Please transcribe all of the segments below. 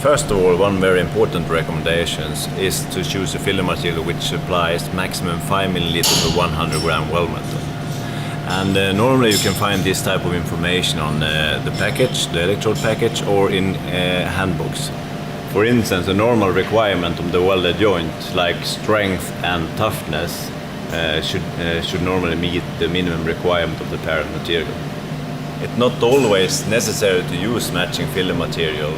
First of all, one very important recommendation is to choose a filler material which supplies maximum 5 milliliters per 100 gram weld metal. And normally you can find this type of information on the package, the electrode package, or in handbooks. For instance, a normal requirement of the welded joint, like strength and toughness, should normally meet the minimum requirement of the parent material. It's not always necessary to use matching filler material.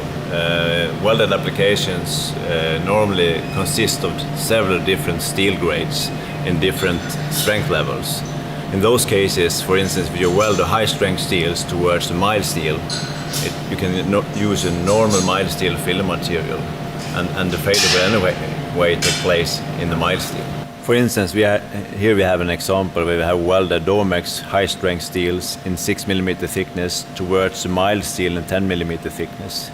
Welded applications normally consist of several different steel grades in different strength levels. In those cases, for instance, if you weld the high-strength steels towards the mild steel, you can use a normal mild steel filler material, and the failure will anyway take place in the mild steel. For instance, here we have an example where we have welded Domex high-strength steels in 6 mm thickness towards the mild steel in 10 mm thickness.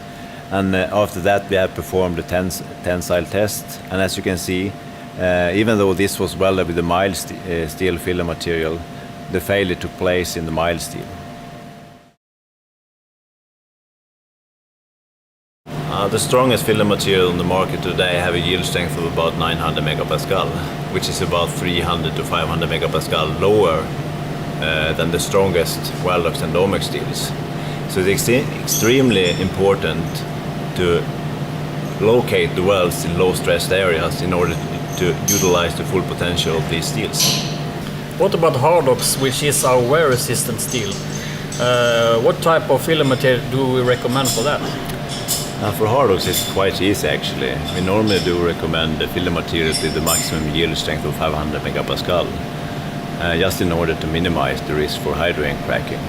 And after that we have performed the tensile test, and as you can see, even though this was welded with the mild steel filler material, the failure took place in the mild steel. The strongest filler material on the market today have a yield strength of about 900 megapascal, which is about 300 to 500 megapascal lower than the strongest Weldox and Domex steels. So it's extremely important to locate the welds in low stressed areas in order to utilize the full potential of these steels. What about Hardox, which is our wear resistant steel? What type of filler material do we recommend for that? For Hardox it's quite easy actually. We normally do recommend the filler materials with the maximum yield strength of 500 megapascal, just in order to minimize the risk for hydrogen cracking.